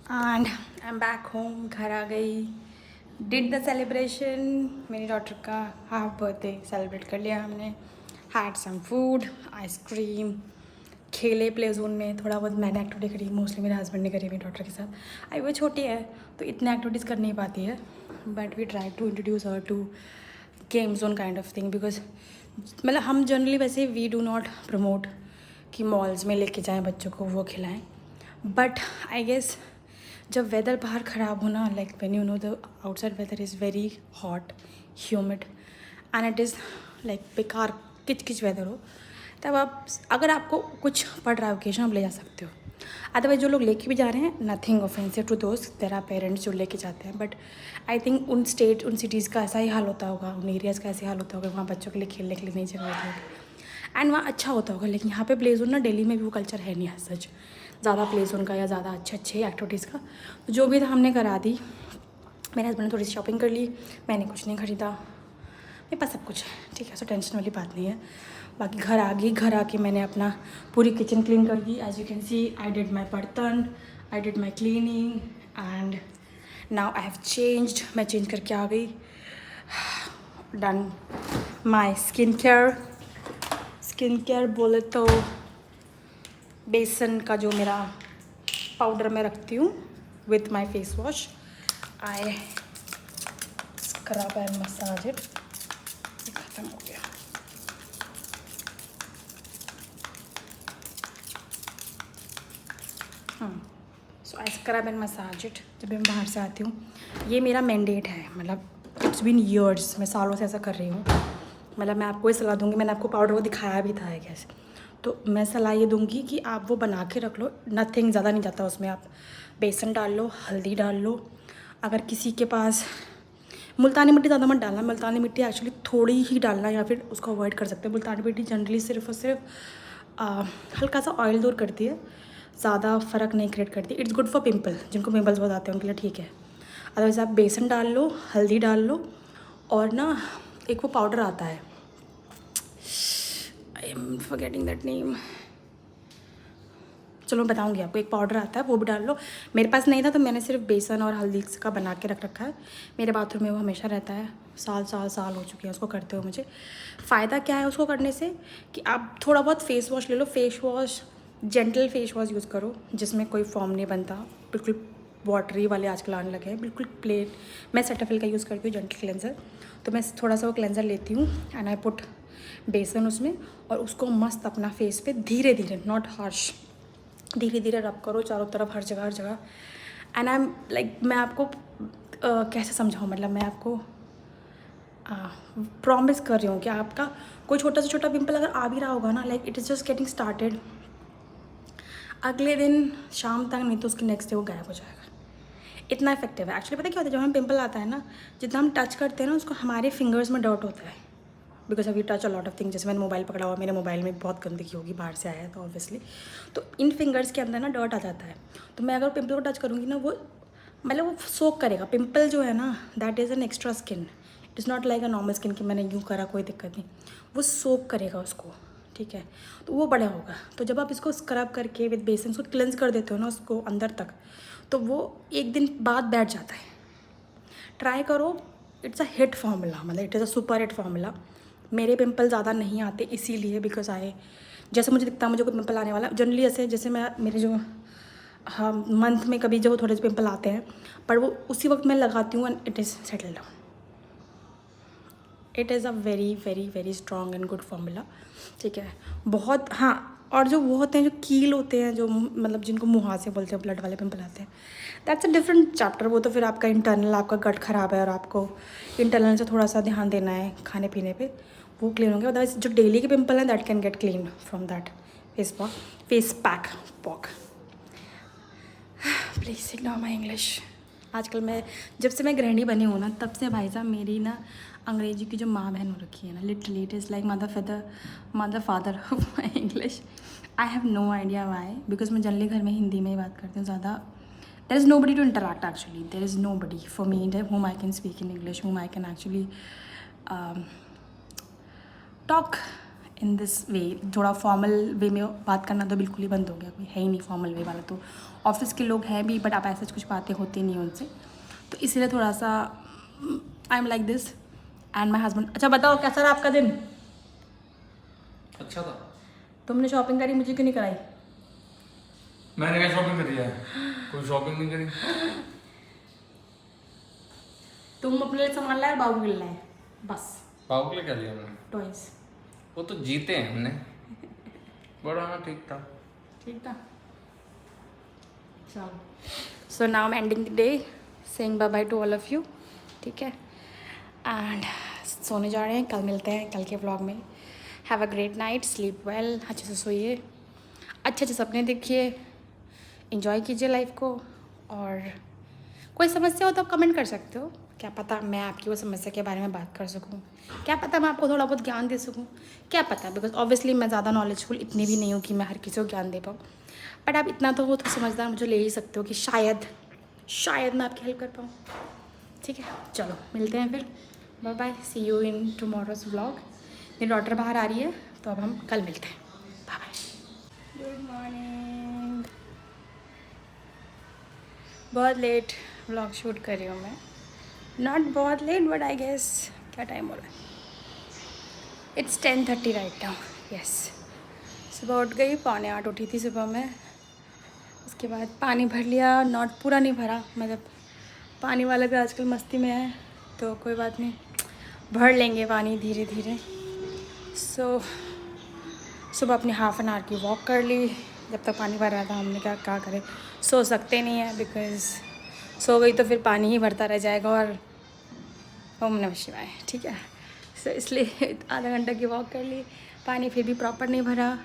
And I am back home. घर आ गई। Did the celebration. मेरी डॉटर का हाफ बर्थडे सेलिब्रेट कर लिया हमने। हैड सम फूड, आइसक्रीम, खेले प्ले जोन में। थोड़ा बहुत मैंने एक्टिविटी करी, मोस्टली मेरे हस्बैंड ने करी मेरी डॉटर के साथ। आई वो छोटी है तो इतने एक्टिविटीज़ कर नहीं पाती है, but we try to introduce her to game zone kind of thing. Because मतलब हम जनरली वैसे वी डू नॉट प्रमोट कि मॉल्स में लेके जाएं बच्चों को, वो खिलाएं। बट आई गेस जब वेदर बाहर ख़राब हो ना, like when you know the outside weather is very hot, humid and it is like बेकार किच किच वेदर हो, तब आप अगर आपको कुछ पड़ रहा है ओकेजन, आप ले जा सकते हो। अदरवाइज जो लोग लेके भी जा रहे हैं, नथिंग ऑफेंसिव टू दोस्त, देयर आर पेरेंट्स जो लेके जाते हैं। बट आई थिंक उन स्टेट उन सिटीज़ का ऐसा ही हाल होता होगा, उन एरियाज़ का ऐसे हाल होता होगा, वहाँ बच्चों के लिए खेलने के लिए नहीं जगह होती होगी एंड वहाँ अच्छा होता होगा। लेकिन यहाँ पे प्ले जोन ना, दिल्ली में भी वो कल्चर है नहीं है सच ज़्यादा प्ले जोन का या ज़्यादा अच्छे अच्छे एक्टिविटीज़ का। तो जो भी था हमने करा दी। मेरे हस्बैंड ने थोड़ी सी शॉपिंग कर ली, मैंने कुछ नहीं खरीदा। मेरे पास सब कुछ है, ठीक है, सो टेंशन वाली बात नहीं है। बाकी घर आ गई, घर आके मैंने अपना पूरी किचन क्लीन कर दी। As you can see I did my बर्तन, I did my cleaning and now I have changed. मैं चेंज करके आ गई। डन माई स्किन केयर बोले तो बेसन का जो मेरा पाउडर मैं रखती हूँ with my face wash, I scrub and massage it. ख़त्म हो गया। सो आई स्क्रब एंड मसाज इट जब मैं बाहर से आती हूँ। ये मेरा मैंडेट है, मतलब इट्स बीन ईयर्स, मैं सालों से ऐसा कर रही हूँ। मतलब मैं आपको ये सलाह दूँगी, मैंने आपको पाउडर वो दिखाया भी था कैसे, तो मैं सलाह ये दूँगी कि आप वो बना के रख लो। नथिंग ज़्यादा नहीं जाता उसमें। आप बेसन डाल लो, हल्दी डाल लो। अगर किसी के पास मुल्तानी मिट्टी ज़्यादा मत डालना, मुल्तानी मिट्टी एक्चुअली थोड़ी ही डालना या फिर उसको अवॉइड कर सकते हैं। मुल्तानी मिट्टी जनरली सिर्फ और सिर्फ हल्का सा ऑयल दूर करती है, ज़्यादा फ़र्क नहीं क्रिएट करती। इट्स गुड फॉर पिंपल, जिनको पिंपल्स बहुत आते हैं उनके लिए ठीक है। अदरवाइज़ आप बेसन डाल लो, हल्दी डाल लो, और ना एक वो पाउडर आता है, I am forgetting that name, चलो मैं बताऊंगी आपको। एक पाउडर आता है, वो भी डाल लो। मेरे पास नहीं था तो मैंने सिर्फ बेसन और हल्दी का बना के रख रखा है। मेरे बाथरूम में वो हमेशा रहता है, साल हो चुके हैं उसको करते हो मुझे। फ़ायदा क्या है उसको करने से कि आप थोड़ा बहुत फेस वॉश ले लो। Face wash gentle face wash use करो जिसमें कोई फॉर्म नहीं बनता, बिल्कुल वाटरी वाले आजकल आने लगे हैं, बिल्कुल प्लेन। मैं सेटाफिल का यूज़ करती हूँ जेंटल क्लेंजर, तो मैं थोड़ा सा वो क्लेंजर लेती हूँ एंड आई पुट बेसन उसमें, और उसको मस्त अपना फेस पे धीरे धीरे, नॉट हार्श, धीरे धीरे रब करो चारों तरफ, हर जगह हर जगह। एंड आई एम लाइक, मैं आपको कैसे समझाऊँ, मतलब मैं आपको प्रॉमिस कर रही हूँ कि आपका कोई छोटा से छोटा पिंपल अगर आ भी रहा होगा ना, like it is just getting started, अगले दिन शाम तक नहीं तो उसके नेक्स्ट डे वो गायब हो जाएगा। इतना इफेक्टिव है एक्चुअली। पता क्या होता है, जब हमें पिंपल आता है ना, जितना हम टच करते हैं ना उसको, हमारे फिंगर्स में डर्ट होता है, बिकॉज अभी touch a lot of thing. जैसे मैंने मोबाइल पकड़ा हुआ, मेरे मोबाइल में बहुत गंदगी होगी, बाहर से आया है तो ऑब्वियसली, तो इन फिंगर्स के अंदर ना डर्ट आ जाता है। तो मैं अगर पिंपल को टच करूँगी ना, वो मतलब वो सोक करेगा। पिंपल जो है ना, that is an extra skin, it is not like a normal skin कि मैंने यूँ करा कोई दिक्कत नहीं, वो सोक करेगा उसको, ठीक है, तो वो बड़ा होगा। तो जब आप इसको स्क्रब करके विद बेसन उसको क्लेंज कर देते हो ना उसको अंदर तक, तो वो एक दिन बाद बैठ जाता है। ट्राई करो, इट्स अ हिट फार्मूला, मतलब it is a super hit formula. मेरे पिंपल ज़्यादा नहीं आते इसीलिए, बिकॉज आए जैसे मुझे दिखता है मुझे कोई पिंपल आने वाला जनरली ऐसे, जैसे मैं मेरे जो, हाँ, मंथ में कभी जो थोड़े से पिंपल आते हैं, पर वो उसी वक्त मैं लगाती हूँ and it is settle down. It is a very very very strong and good formula, ठीक है, बहुत। हाँ, और जो वो होते हैं जो कील होते हैं, जो मतलब जिनको मुहासे बोलते हैं, ब्लड वाले पिंपल आते हैं, दैट्स अ डिफरेंट चैप्टर। वो तो फिर आपका इंटरनल, आपका गट खराब है और आपको इंटरनल से थोड़ा सा ध्यान देना है खाने पीने पे, वो क्लीन होंगे। अदरवाइज जो डेली के पिंपल हैं, that can get clean from that face pack pock. Please ignore my English. आजकल मैं, जब से मैं गृहिणी बनी हूँ ना, तब से भाई साहब मेरी ना अंग्रेजी की जो माँ बहन हो रखी है ना, literally it is like mother father of my English. I have no idea why, because मैं जनरली घर में हिंदी में ही बात करती हूँ ज़्यादा। There is nobody to interact actually, there is nobody for me whom I can speak in English, whom I can actually talk in this way, थोड़ा फॉर्मल वे में बात करना तो बिल्कुल ही बंद हो गया, कोई है ही नहीं फॉर्मल वे वाला। तो ऑफिस के लोग हैं भी, बट आप ऐसे कुछ बातें होती नहीं उनसे, तो इसीलिए थोड़ा सा I am like this and my husband. अच्छा बताओ कैसा रहा आपका दिन? अच्छा था। तुमने शॉपिंग करी, मुझे क्यों नहीं कराई? मैंने क्या शॉपिंग करी है? कोई शॉपिंग नहीं करी। तुम अपने लिए सामान लाए, बाबू के लिए लाए, बस। बाबू के लिए क्या लिया हमने? टॉयज। वो तो जीते हैं हमने। बड़ा हाँ ठीक था। ठीक था, चलो। So now I am ending the day saying bye bye to all of you, ठीक है, एंड सोने जा रहे हैं। कल मिलते हैं कल के व्लॉग में। Have a great night, sleep well, अच्छे से सोइए, अच्छे अच्छे सपने देखिए, इंजॉय कीजिए लाइफ को। और कोई समस्या हो तो आप कमेंट कर सकते हो, क्या पता मैं आपकी वो समस्या के बारे में बात कर सकूं, क्या पता मैं आपको थोड़ा बहुत ज्ञान दे सकूं, क्या पता। बिकॉज ऑब्वियसली मैं ज़्यादा नॉलेजफुल इतनी भी नहीं हूँ कि मैं हर किसी को ज्ञान दे पाऊँ, बट आप इतना तो वो तो समझदार मुझे ले ही सकते हो कि शायद मैं आपकी हेल्प कर पाऊँ, ठीक है। चलो मिलते हैं फिर, bye bye, see you in tomorrow's vlog. मेरी डॉटर बाहर आ रही है, तो अब हम कल मिलते हैं, बाय बाय। Good morning. बहुत लेट व्लॉग शूट कर रही हूँ मैं, नॉट बहुत लेट बट आई गेस, क्या टाइम हो रहा है, इट्स 10:30 राइट नाउ, यस। सुबह उठ गई, 7:45 उठी थी सुबह में। उसके बाद पानी भर लिया, नॉट पूरा नहीं भरा, मतलब पानी वाले भी आजकल मस्ती में है, तो कोई बात नहीं, भर लेंगे पानी धीरे धीरे। सो सुबह अपनी हाफ एन आवर की वॉक कर ली, जब तक पानी भर रहा था। हमने क्या करें, सो सकते नहीं हैं, बिकॉज़ सो गई तो फिर पानी ही भरता रह जाएगा, और ओम नमः शिवाय, ठीक है। सो इसलिए आधा घंटा की वॉक कर ली, पानी फिर भी प्रॉपर नहीं भरा।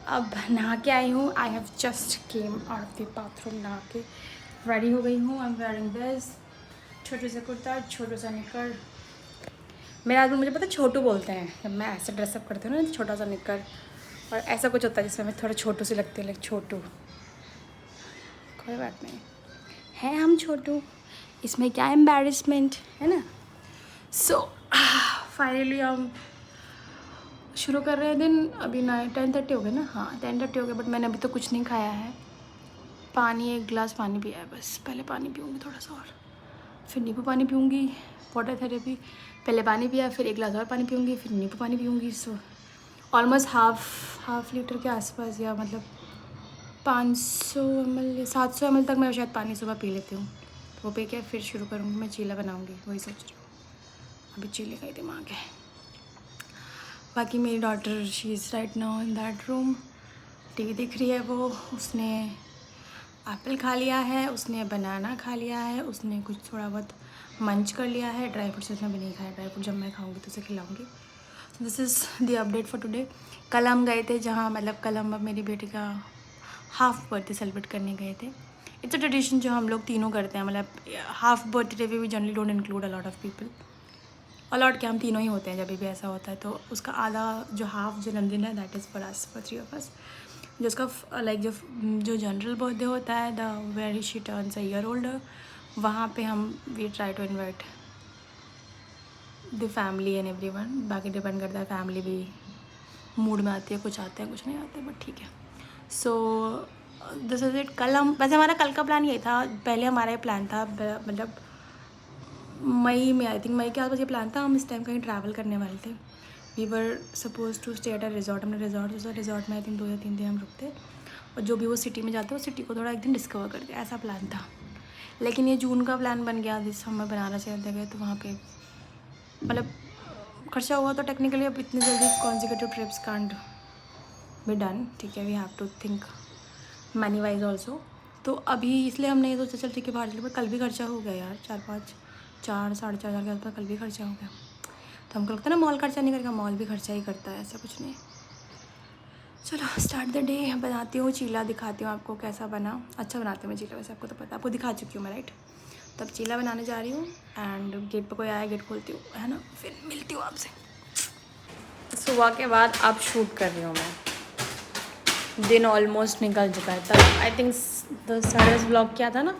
अब नहा के आई हूँ, I have just came out of the bathroom, नहा के रेडी हो गई हूँ। आई एम वेयरिंग दिस छोटू सा कुर्ता, छोटू सा निकर। मेरे आदमी मुझे पता छोटू बोलते हैं, जब मैं ऐसे ड्रेसअप करती हूँ ना, छोटा सा निकर और ऐसा कुछ होता है जिसमें मैं थोड़ा छोटू सी लगती है, लाइक छोटू। कोई बात नहीं है, हम छोटू, इसमें क्या एम्बैरेसमेंट है ना। सो फाइनली हम शुरू कर रहे हैं दिन। अभी 10:30 हो गए ना, हाँ 10:30 हो गए, बट मैंने अभी तो कुछ नहीं खाया है। पानी, 1 गिलास पानी पिया है बस। पहले पानी पीऊँगी थोड़ा सा और फिर नींबू पानी पीऊँगी, वाटर थेरेपी। पहले पानी पिया, फिर 1 गिलास और पानी पीऊँगी, फिर नींबू पानी पीऊँगी। सो ऑलमोस्ट हाफ लीटर के आसपास, या मतलब 500 ml या 700 ml तक मैं शायद पानी सुबह पी लेती हूँ। तो वो पी के फिर शुरू करूँगी मैं, चीला बनाऊँगी, वही सोच रही हूँ। अभी चीले का ही दिमाग है। बाकी मेरी daughter, she is right now in that room, TV देख रही है वो। उसने एप्पल खा लिया है, उसने बनाना खा लिया है, उसने कुछ थोड़ा बहुत मंच कर लिया है। ड्राई फ्रूट्स उसने भी नहीं खाया, ड्राई फ्रूट जब मैं खाऊंगी तो उसे खिलाऊंगी। This is the update for today. कल हम गए थे जहाँ, मतलब कल हम मेरी बेटी का हाफ बर्थडे सेलिब्रेट करने गए थे। इट्स अ ट्रेडिशन जो हम लोग तीनों करते हैं, मतलब हाफ बर्थडे पे भी generally don't include a lot of people. A lot के हम तीनों ही होते हैं जब भी ऐसा होता है, तो उसका आधा जो हाफ जन्मदिन है that is for us, for 3 of us। जो उसका लाइक जो जनरल बर्थडे होता है, the very she turns a year older, वहाँ पे हम we try to invite the family and everyone. बाकी डिपेंड करता है, फैमिली भी मूड में आती है, कुछ आते हैं कुछ नहीं आते, बट ठीक है। So this is it. कल हम, वैसे हमारा कल का प्लान ये था, पहले हमारा ये प्लान था, मतलब मई में, आई थिंक मई के आसपास ये प्लान था, हम इस टाइम कहीं ट्रैवल करने वाले थे। We were supposed to stay at a resort. हमने रिजॉर्ट में आई थिंक 2 या 3 दिन हम रुकते, और जो भी वो सिटी में जाते हैं, उस सिटी को थोड़ा एक दिन डिस्कवर करते, ऐसा प्लान था। लेकिन ये जून का प्लान बन गया, जिस हम बनारस चलते गए, तो वहाँ पे मतलब खर्चा हुआ, तो टेक्निकली अब इतनी जल्दी consecutive trips can't be done, ठीक है। We have to think money wise also. तो अभी इसलिए हमने ये सोचा चल ठीक है बाहर चले, पर कल भी खर्चा हो गया यार, 4 साढ़े 4 हज़ार के आसपास कल भी खर्चा हो गया। तो हमको लगता है ना मॉल खर्चा नहीं करेगा, मॉल भी खर्चा ही करता है, ऐसा कुछ नहीं। चलो स्टार्ट द डे। बनाती हूँ चीला, दिखाती हूँ आपको कैसा बना। अच्छा बनाती हूँ मैं चीला, वैसे आपको तो पता, आपको दिखा चुकी हूँ मैं, राइट। तब चीला बनाने जा रही हूँ, एंड गेट पर कोई आया, गेट खोलती हूँ, है ना, फिर मिलती हूँ आपसे। सुबह के बाद अब शूट कर रही हूँ मैं। दिन ऑलमोस्ट निकल चुका है, तब आई थिंक 10 ब्लॉग किया था ना।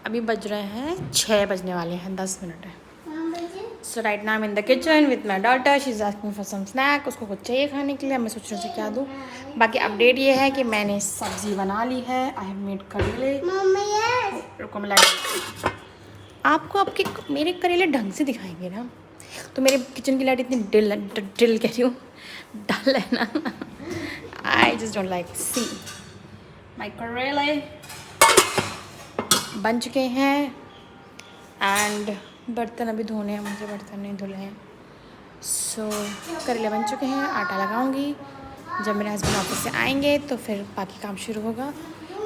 अभी बज रहे हैं 6 बजने वाले हैं, 10 मिनट है। So right now I am in the kitchen with my daughter, she is asking for some snack. उसको कुछ चाहिए खाने के लिए, मैं सोच रही हूँ क्या दूँ। बाकी अपडेट ये है कि मैंने सब्ज़ी बना ली है। आई हैव मेड करेले। रुको मैं लाइट, आपको आपके मेरे करेले ढंग से दिखाएंगे ना। तो मेरे किचन की लाइट इतनी डिल कह रही हूँ, डल है ना। आई जस्ट डोंट लाइक सी माई करेले बन चुके हैं एंड बर्तन अभी धोने हैं, मुझे बर्तन नहीं धुले हैं। सो करेले बन चुके हैं, आटा लगाऊंगी। जब मेरे हस्बैंड ऑफिस से आएंगे तो फिर बाकी काम शुरू होगा।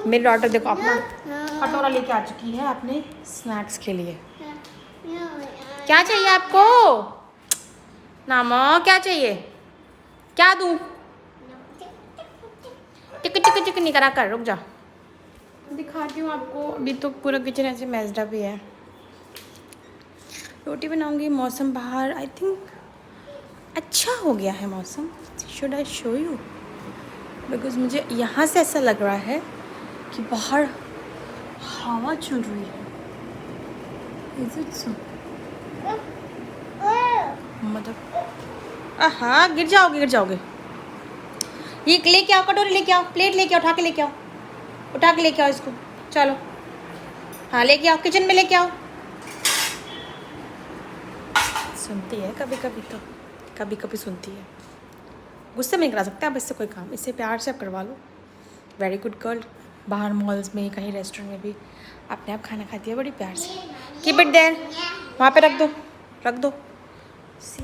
मेरी डॉटर देखो अपना कटोरा लेके आ चुकी है अपने स्नैक्स के लिए। क्या चाहिए आपको नामा, क्या चाहिए, क्या दूँ? टिक टिक टिक नहीं करा कर, रुक जा, दिखाती हूँ आपको। अभी तो पूरा किचन ऐसे मेस्ड अप ही है। रोटी बनाऊंगी। मौसम बाहर आई थिंक अच्छा हो गया है मौसम। Should I show you? Because मुझे यहाँ से ऐसा लग रहा है कि बाहर हवा चल रही है। Is it so? मतलब हाँ, गिर जाओगे। ये लेके आओ, कटोरी लेके आओ, प्लेट लेके आओ, उठा के लेके आओ इसको। चलो हाँ लेके आओ, किचन में लेके आओ। सुनती है कभी कभी, तो कभी कभी सुनती है। गुस्से में नहीं करा सकते आप इससे कोई काम, इससे प्यार से आप करवा लो। Very good girl. बाहर मॉल्स में कहीं रेस्टोरेंट में भी अपने आप खाना खाती है बड़ी प्यार से। कीप इट देयर, वहाँ पे रख दो। सी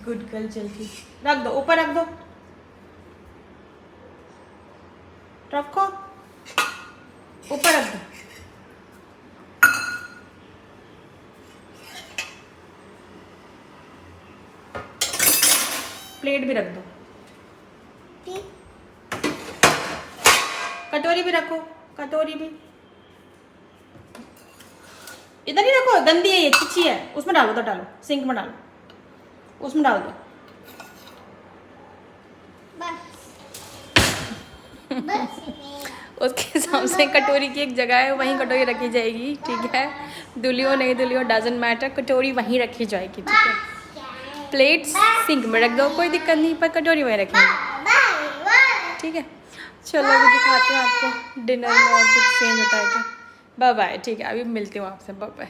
गुड गर्ल, जल्दी रख दो, ऊपर रख दो, रखो ऊपर रख दो। प्लेट भी रख दो, कटोरी भी रखो, कटोरी भी इधर ही रखो। गंदी है ये, चिची है, उसमें डालो, तो डालो सिंक में डालो, उसमें डाल दो। उसके हिसाब से कटोरी की एक जगह है, वहीं कटोरी रखी जाएगी, ठीक है। दुलियो नहीं दुलियो डजंट मैटर, कटोरी वहीं रखी जाएगी, ठीक है। प्लेट्स सिंक में रख दो, कोई दिक्कत नहीं, पर कटोरी वहीं रखेंगे, ठीक है। चलो अभी दिखाती हूँ आपको डिनर में और कुछ चेंज होता है तो। बाय बाय, ठीक है, अभी मिलती हूँ आपसे, बाय बाय।